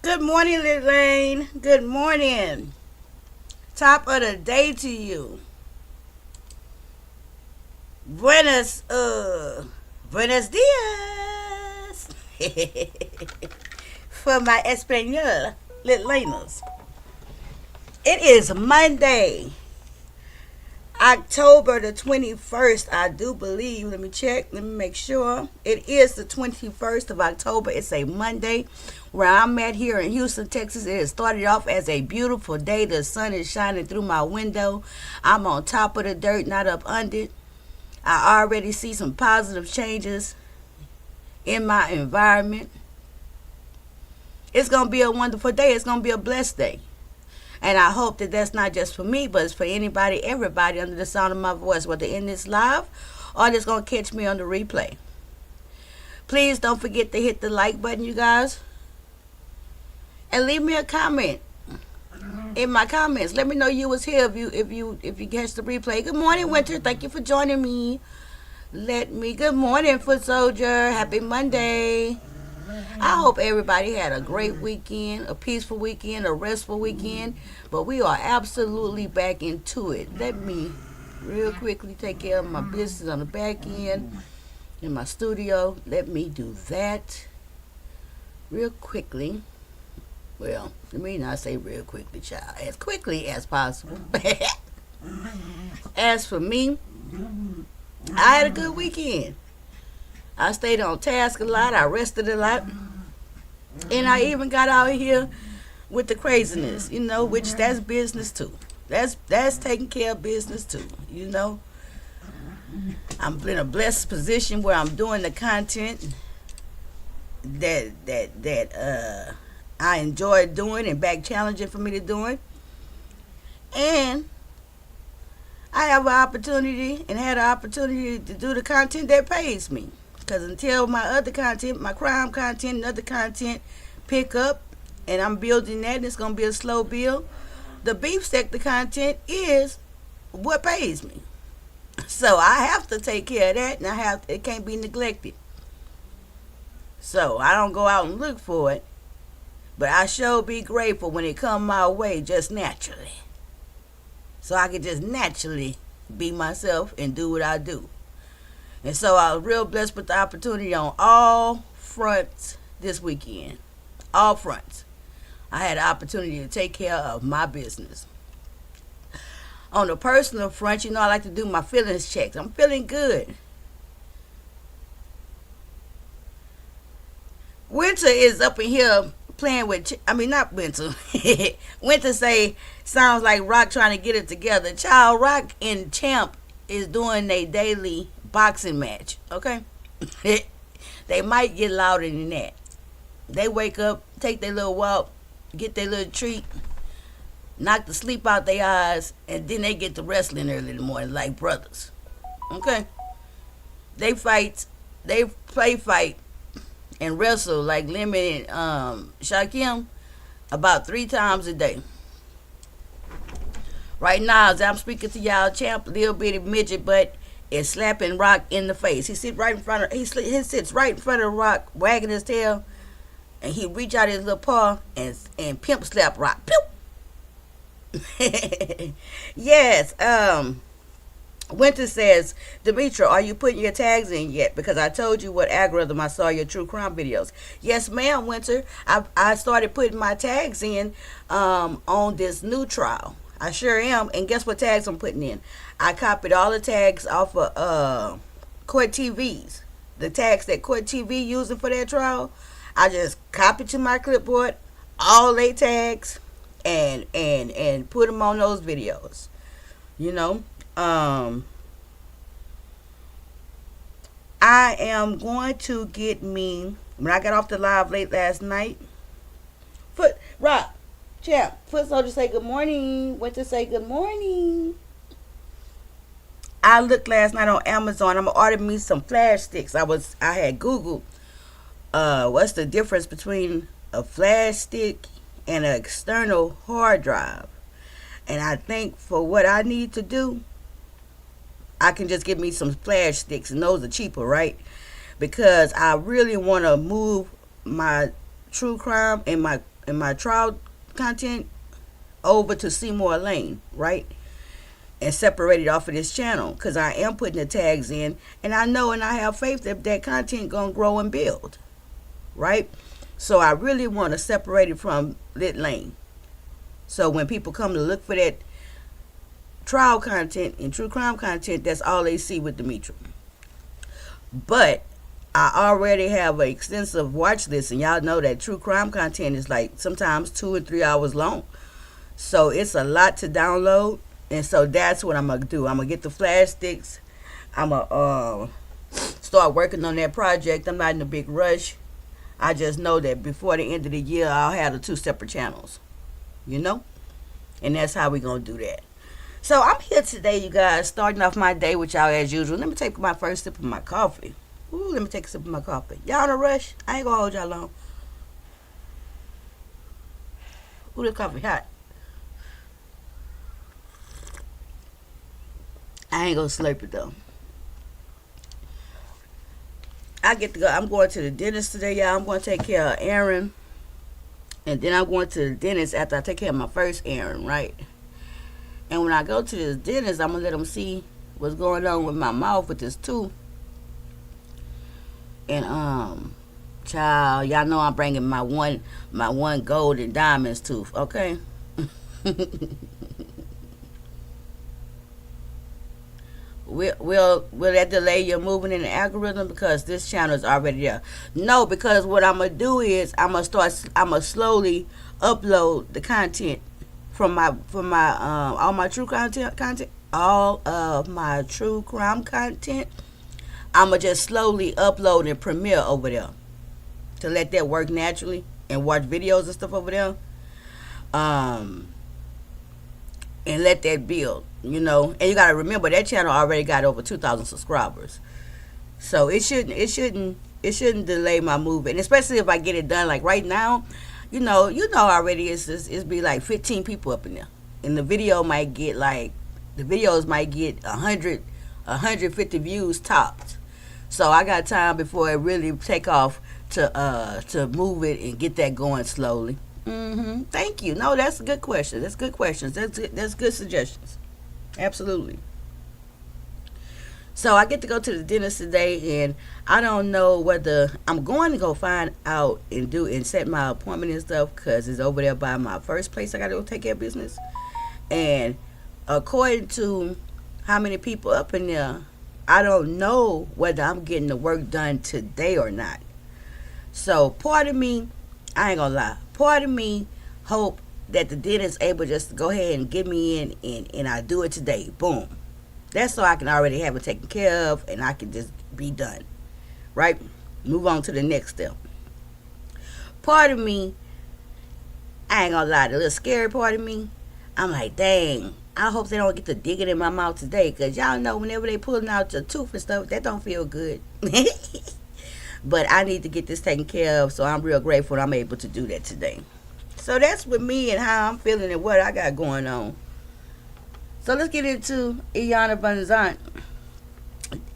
Good morning, Lane. Good morning. Top of the day to you. Buenos, buenos dias. For my Espanol, Laners. It is Monday, October the 21st, I do believe. Let me check. Let me make sure. It is the 21st of October. It's a Monday. Where I'm at here in Houston, Texas, it has started off as a beautiful day. The sun is shining through my window. I'm on top of the dirt, not up under it. I already see some positive changes in my environment. It's going to be a wonderful day. It's going to be a blessed day. And I hope that that's not just for me, but it's for anybody, everybody under the sound of my voice, whether in this live or just going to catch me on the replay. Please don't forget to hit the like button, you guys. And leave me a comment in my comments. Let me know you was here if you catch the replay. Good morning, Winter. Thank you for joining me. Good morning, Foot Soldier. Happy Monday. I hope everybody had a great weekend, a peaceful weekend, a restful weekend. But we are absolutely back into it. Let me real quickly take care of my business on the back end in my studio. Let me do that real quickly. Well, let me not say real quickly, child. As quickly as possible. As for me, I had a good weekend. I stayed on task a lot. I rested a lot. And I even got out here with the craziness, which that's business too. That's taking care of business too, I'm in a blessed position where I'm doing the content that I enjoy doing and back challenging for me to do it. And I have an opportunity and had an opportunity to do the content that pays me. Because until my other content, my crime content and other content pick up, and I'm building that, and it's going to be a slow build, the beef sector content is what pays me. So I have to take care of that, and it can't be neglected. So I don't go out and look for it. But I sure be grateful when it come my way just naturally. So I can just naturally be myself and do what I do. And so I was real blessed with the opportunity on all fronts this weekend. All fronts. I had the opportunity to take care of my business. On the personal front, I like to do my feelings checks. I'm feeling good. Winter is up in here playing with, not Winter. Winter sounds like Rock trying to get it together. Child, Rock and Champ is doing their daily boxing match, okay? They might get louder than that. They wake up, take their little walk, get their little treat, knock the sleep out their eyes, and then they get to wrestling early in the morning like brothers, okay? They play fight and wrestle like Lemon and Shaquem about 3 times a day. Right now, as I'm speaking to y'all, Champ, little bitty midget butt, is slapping Rock in the face. He sits right in front of Rock, wagging his tail, and he reach out his little paw and pimp slap Rock. Pew! Yes. Winter says, Demetra, are you putting your tags in yet? Because I told you what algorithm I saw your true crime videos. Yes, ma'am, Winter. I started putting my tags in on this new trial. I sure am. And guess what tags I'm putting in? I copied all the tags off of Court TVs. The tags that Court TV using for that trial. I just copied to my clipboard all they tags and put them on those videos. I am going to get me, when I got off the live late last night, Rock, Champ, Foot Soldier say good morning, Winter say good morning. I looked last night on Amazon. I'm going to order me some flash sticks. I had Googled what's the difference between a flash stick and an external hard drive. And I think for what I need to do, I can just get me some flash sticks, and those are cheaper, right? Because I really want to move my true crime and my trial content over to Seymour Lane, right? And separate it off of this channel, because I am putting the tags in, and I know and I have faith that that content gonna grow and build, right? So I really want to separate it from Lit Lane. So when people come to look for that trial content and true crime content, that's all they see with Demetra. But I already have an extensive watch list, and y'all know that true crime content is like sometimes 2 or 3 hours long. So it's a lot to download, and so that's what I'm gonna do. I'm gonna get the flash sticks. I'm gonna start working on that project. I'm not in a big rush. I just know that before the end of the year, I'll have the 2 separate channels, you know? And that's how we're going to do that. So I'm here today, you guys, starting off my day with y'all as usual. Let me take my first sip of my coffee. Ooh, let me take a sip of my coffee. Y'all in a rush? I ain't going to hold y'all long. Ooh, the coffee hot. I ain't going to slurp it, though. I get to go. I'm going to the dentist today, y'all. I'm going to take care of Aaron. And then I'm going to the dentist after I take care of my first Aaron, right? And when I go to the dentist, I'm going to let him see what's going on with my mouth with this tooth. And, child, y'all know I'm bringing my one gold and diamonds tooth, okay? Will that delay your movement in the algorithm because this channel is already there? No, because what I'm gonna do is I'm gonna slowly upload the content from my all my true content, all of my true crime content. I'm gonna just slowly upload and premiere over there to let that work naturally and watch videos and stuff over there. And let that build, you know. And you gotta remember that channel already got over 2,000 subscribers, so it shouldn't delay my movement, especially if I get it done. Like right now, you know already it's be like 15 people up in there, and the videos might get 150 views topped. So I got time before it really take off to move it and get that going slowly. Thank you. No, that's a good question. That's good questions. That's good suggestions. Absolutely. So I get to go to the dentist today, and I don't know whether I'm going to go find out and set my appointment and stuff, because it's over there by my first place I got to go take care of business. And according to how many people up in there, I don't know whether I'm getting the work done today or not. So part of me, I ain't gonna lie, part of me hope that the dentist able just to go ahead and get me in and I do it today. Boom. That's so I can already have it taken care of and I can just be done. Right? Move on to the next step. Part of me, I ain't gonna lie, the little scary part of me, I'm like, dang, I hope they don't get to dig it in my mouth today, because y'all know whenever they pulling out your tooth and stuff, that don't feel good. But I need to get this taken care of, so I'm real grateful I'm able to do that today. So that's with me and how I'm feeling and what I got going on. So let's get into Iyanla Vanzant,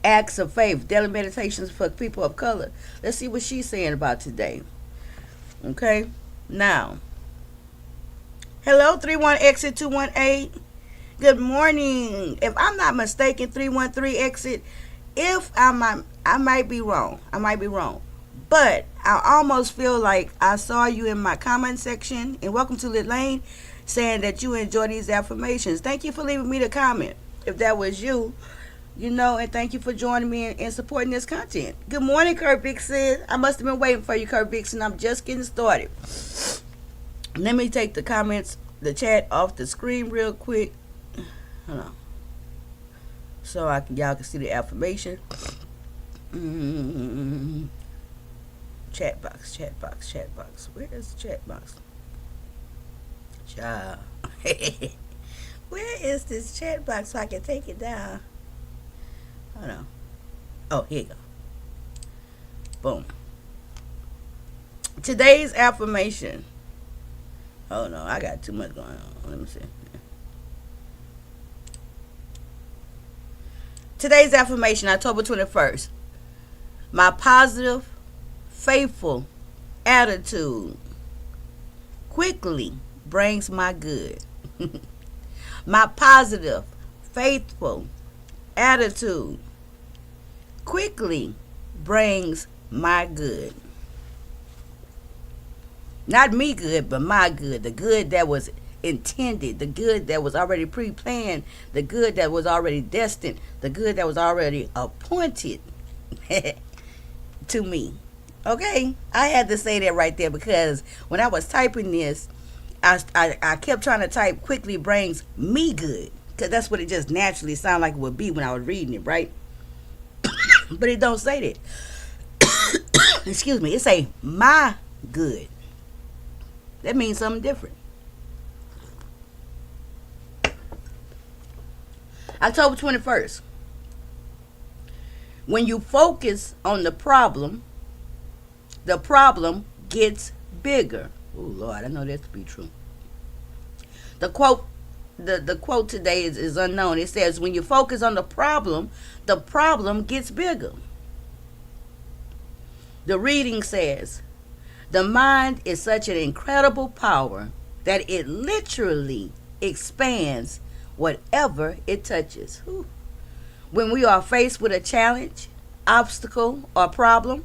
Acts of Faith, Daily Meditations for People of Color. Let's see what she's saying about today. Okay? Now, hello, 31 exit 218. Good morning. If I'm not mistaken, 313 exit. If I might be wrong. I might be wrong. But I almost feel like I saw you in my comment section. And welcome to Lit Lane, saying that you enjoy these affirmations. Thank you for leaving me the comment. If that was you, you know, and thank you for joining me and supporting this content. Good morning, Kurt Vixen. I must have been waiting for you, Kurt Vixen. I'm just getting started. Let me take the comments, the chat off the screen real quick. Hold on. So y'all can see the affirmation. Chat box. Where is the chat box? Child. Where is this chat box so I can take it down? Hold on. Oh, here you go. Boom. Today's affirmation. Oh no, I got too much going on. Let me see. Today's affirmation, October 21st. My positive, faithful attitude quickly brings my good. My positive, faithful attitude quickly brings my good. Not me good, but my good. The good that was intended, the good that was already pre-planned, the good that was already destined, the good that was already appointed to me. Okay? I had to say that right there because when I was typing this, I kept trying to type quickly brings me good because that's what it just naturally sounded like it would be when I was reading it, right? But it don't say that. Excuse me. It say my good. That means something different. October 21st. When you focus on the problem gets bigger. Oh Lord, I know that to be true. The quote today is unknown. It says, when you focus on the problem gets bigger. The reading says, the mind is such an incredible power that it literally expands whatever it touches. Whew. When we are faced with a challenge, obstacle, or problem,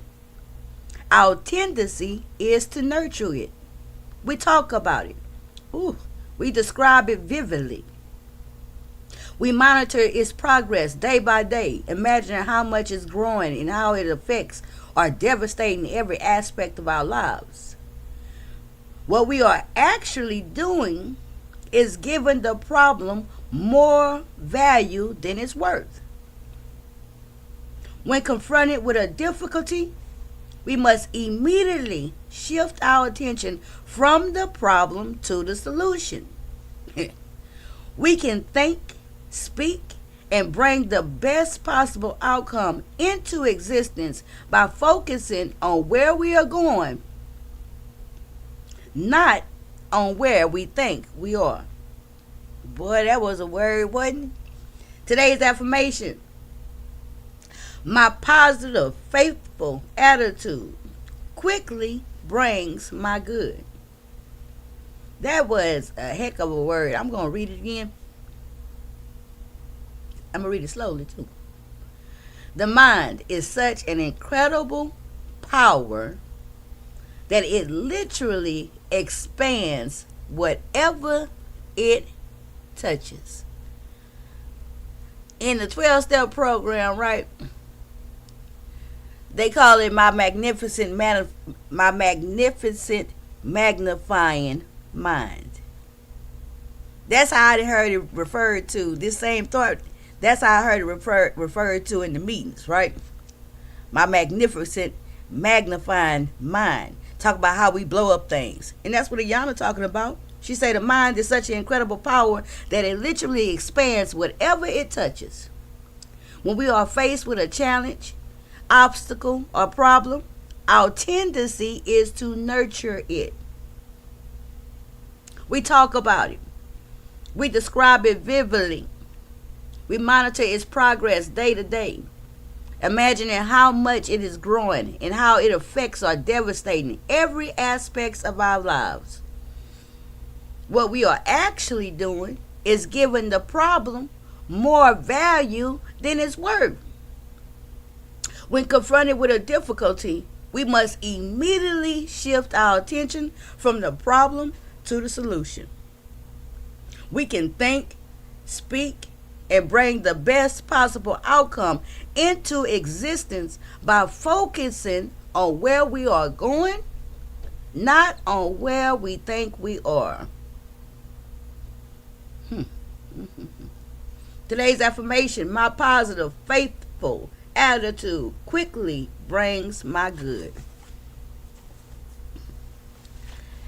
our tendency is to nurture it. We talk about it. Ooh, we describe it vividly. We monitor its progress day by day, imagining how much it's growing and how it affects or devastating every aspect of our lives. What we are actually doing is giving the problem more value than it's worth. When confronted with a difficulty, we must immediately shift our attention from the problem to the solution. We can think, speak, and bring the best possible outcome into existence by focusing on where we are going, not on where we think we are. Boy, that was a word, wasn't it? Today's affirmation: my positive, faithful attitude quickly brings my good. That was a heck of a word. I'm going to read it again. I'm going to read it slowly too. The mind is such an incredible power that it literally expands whatever it touches. In the 12-step program, right? They call it my magnificent magnifying mind. That's how I heard it referred to. This same thought. That's how I heard it referred to in the meetings, right? My magnificent magnifying mind. Talk about how we blow up things. And that's what Ayana talking about. She said the mind is such an incredible power that it literally expands whatever it touches. When we are faced with a challenge, obstacle, or problem, our tendency is to nurture it. We talk about it. We describe it vividly. We monitor its progress day to day, imagining how much it is growing and how it affects or devastating every aspect of our lives. What we are actually doing is giving the problem more value than it's worth. When confronted with a difficulty, we must immediately shift our attention from the problem to the solution. We can think, speak, and bring the best possible outcome into existence by focusing on where we are going, not on where we think we are. Today's affirmation: my positive, faithful attitude quickly brings my good.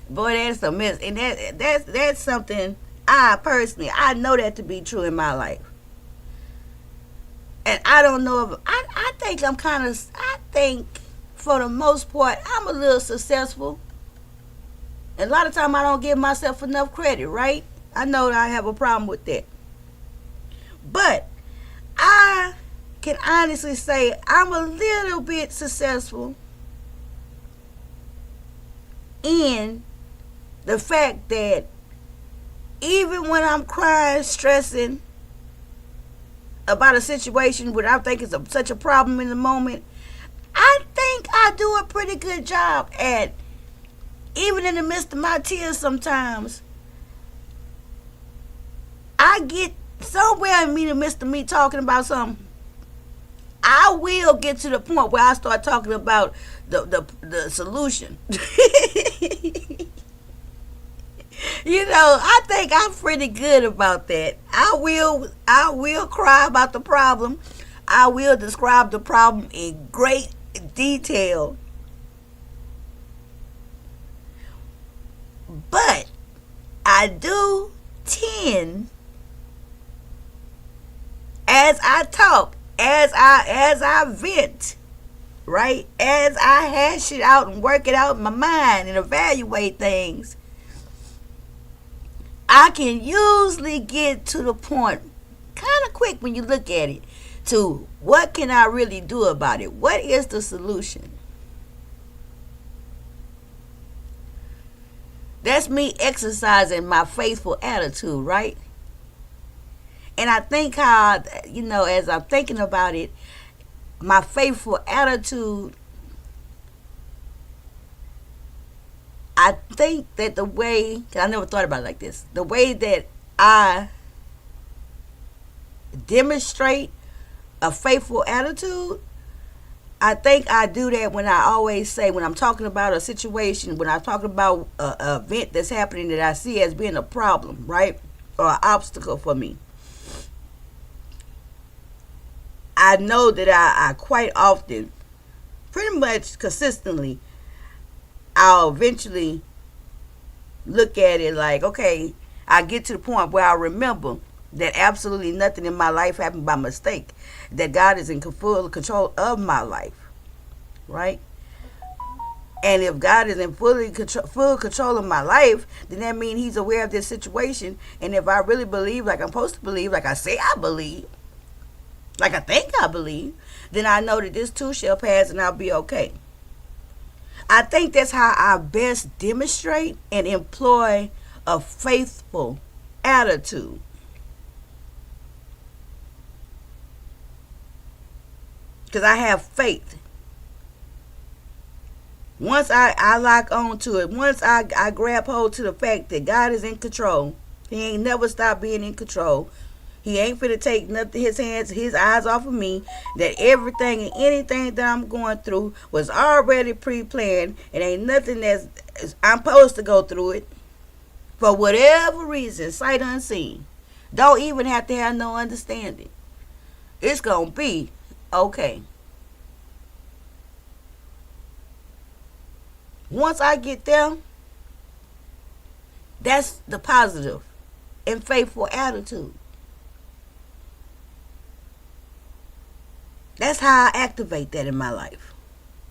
Boy, that's a miss, and that's something I know that to be true in my life. And I don't know if I think for the most part I'm a little successful. And a lot of time I don't give myself enough credit, right? I know that I have a problem with that. But I can honestly say I'm a little bit successful in The fact that even when I'm crying, stressing about a situation where I think it's such a problem in the moment, I think I do a pretty good job at, even in the midst of my tears sometimes, I get somewhere in the midst of me talking about something, I will get to the point where I start talking about the solution. I think I'm pretty good about that. I will cry about the problem. I will describe the problem in great detail. But I do tend, as I talk, as I vent, right? As I hash it out and work it out in my mind and evaluate things, I can usually get to the point kind of quick when you look at it to what can I really do about it? What is the solution? That's me exercising my faithful attitude, right? And I think how, as I'm thinking about it, my faithful attitude, I think that the way, 'cause I never thought about it like this, the way that I demonstrate a faithful attitude, I think I do that when I always say, when I'm talking about a situation, when I'm talking about a event that's happening that I see as being a problem, right? Or an obstacle for me. I know that I quite often, pretty much consistently, I'll eventually look at it like, okay, I get to the point where I remember that absolutely nothing in my life happened by mistake, that God is in full control of my life, right? And if God is in full control of my life, then that means he's aware of this situation. And if I really believe like I'm supposed to believe, like I say I believe, like I think I believe, then I know that this too shall pass and I'll be okay. I think that's how I best demonstrate and employ a faithful attitude. Because I have faith. Once I lock on to it, once I grab hold to the fact that God is in control, he ain't never stopped being in control. He ain't finna take nothing, his eyes off of me, that everything and anything that I'm going through was already pre-planned, and ain't nothing I'm supposed to go through it for whatever reason, sight unseen. Don't even have to have no understanding. It's gonna be okay. Once I get there, that's the positive and faithful attitude. That's how I activate that in my life.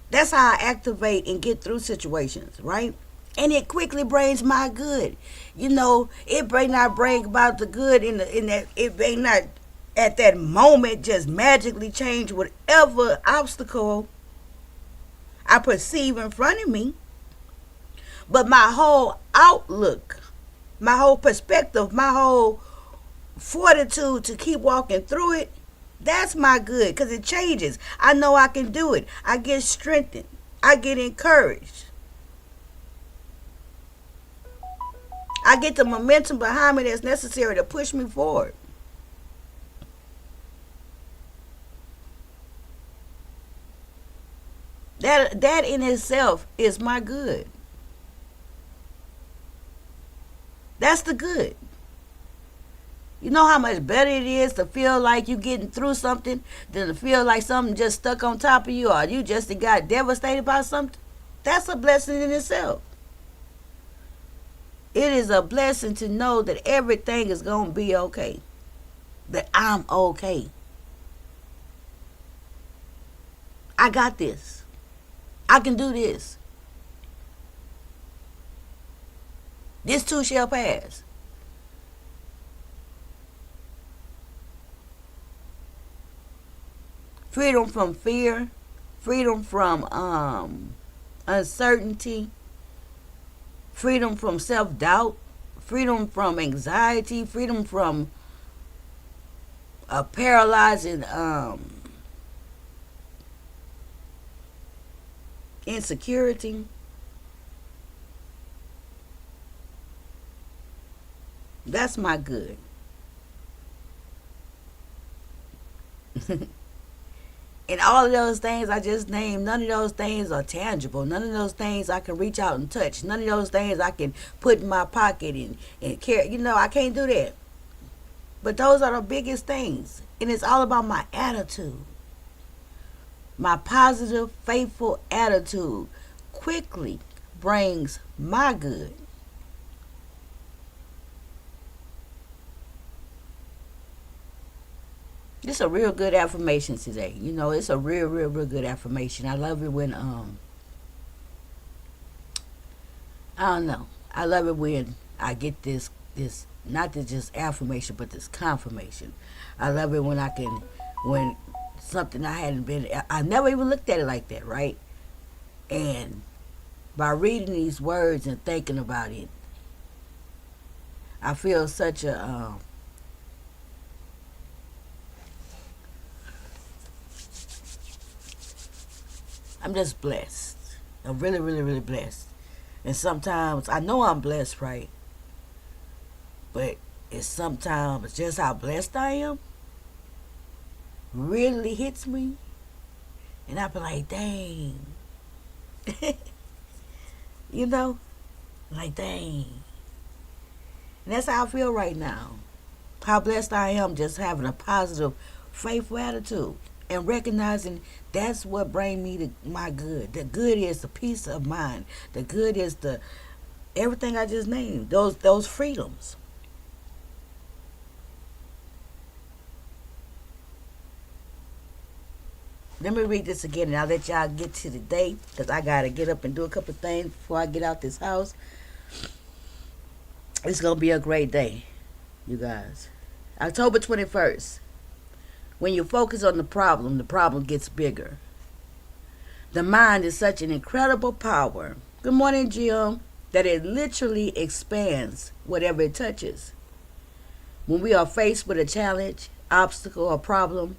That's how I activate and get through situations, right? And it quickly brings my good. It may not bring about the good in that it may not at that moment just magically change whatever obstacle I perceive in front of me. But my whole outlook, my whole perspective, my whole fortitude to keep walking through it, that's my good, because it changes. I know I can do it. I get strengthened. I get encouraged. I get the momentum behind me that's necessary to push me forward. That in itself is my good. That's the good. You know how much better it is to feel like you're getting through something than to feel like something just stuck on top of you, or you just got devastated by something? That's a blessing in itself. It is a blessing to know that everything is going to be okay. That I'm okay. I got this. I can do this. This too shall pass. Freedom from fear, freedom from uncertainty, freedom from self-doubt, freedom from anxiety, freedom from a paralyzing insecurity. That's my good. And all of those things I just named, none of those things are tangible. None of those things I can reach out and touch. None of those things I can put in my pocket and carry. You know, I can't do that. But those are the biggest things. And it's all about my attitude. My positive, faithful attitude quickly brings my good. It's a real good affirmation today. You know, it's a real good affirmation. I love it when I don't know. I love it when I get this not just affirmation, but this confirmation. I love it when when something I never even looked at it like that, right? And by reading these words and thinking about it, I feel such a I'm just blessed. I'm really blessed. And sometimes I know I'm blessed, right? But it's sometimes just how blessed I am really hits me. And I be like, dang. You know? Like, dang. And that's how I feel right now. How blessed I am just having a positive, faithful attitude. And recognizing that's what brings me to my good. The good is the peace of mind. The good is the everything I just named. Those freedoms. Let me read this again and I'll let y'all get to the day because I got to get up and do a couple things before I get out this house. It's going to be a great day, you guys. October 21st. When you focus on the problem gets bigger. The mind is such an incredible power. Good morning, Jim. That it literally expands whatever it touches. When we are faced with a challenge, obstacle, or problem,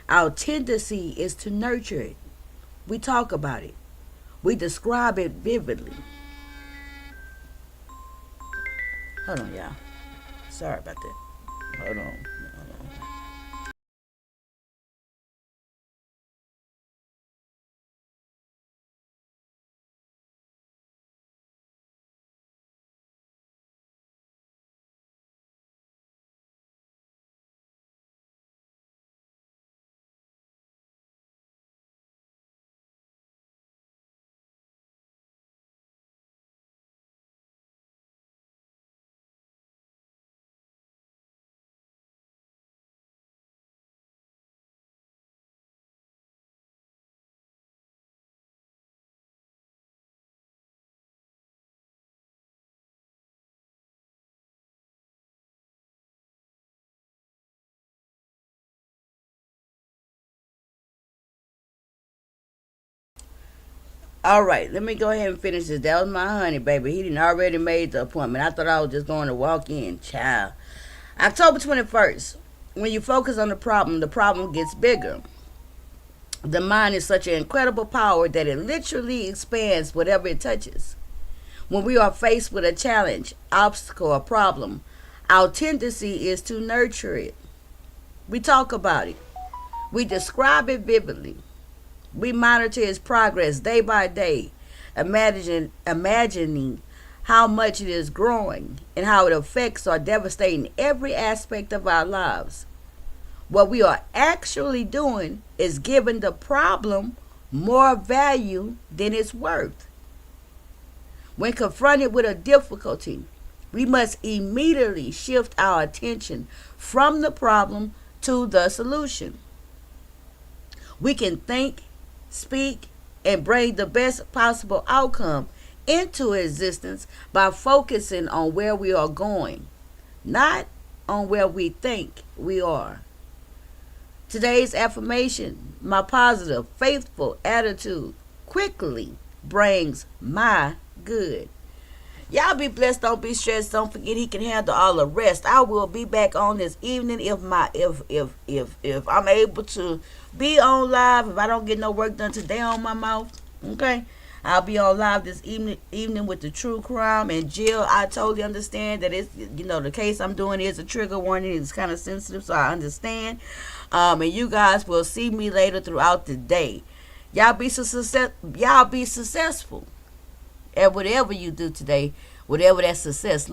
our tendency is to nurture it. We talk about it. We describe it vividly. Hold on, y'all. Sorry about that. Hold on. All right, let me go ahead and finish this. That was my honey, baby. He didn't already made the appointment. I thought I was just going to walk in. Child. October 21st. When you focus on the problem gets bigger. The mind is such an incredible power that it literally expands whatever it touches. When we are faced with a challenge, obstacle, or problem, our tendency is to nurture it. We talk about it. We describe it vividly. We monitor its progress day by day, imagining how much it is growing and how it affects or devastating every aspect of our lives. What we are actually doing is giving the problem more value than it's worth. When confronted with a difficulty, we must immediately shift our attention from the problem to the solution. We can think, speak, and bring the best possible outcome into existence by focusing on where we are going, not on where we think we are. Today's affirmation, my positive, faithful attitude quickly brings my good. Y'all be blessed. Don't be stressed. Don't forget He can handle all the rest. I will be back on this evening if I'm able to be on live. If I don't get no work done today on my mouth, okay. I'll be on live this evening with the true crime and Jill. I totally understand that it's, the case I'm doing is a trigger warning. It's kind of sensitive, so I understand. And you guys will see me later throughout the day. Y'all be successful at whatever you do today, whatever that success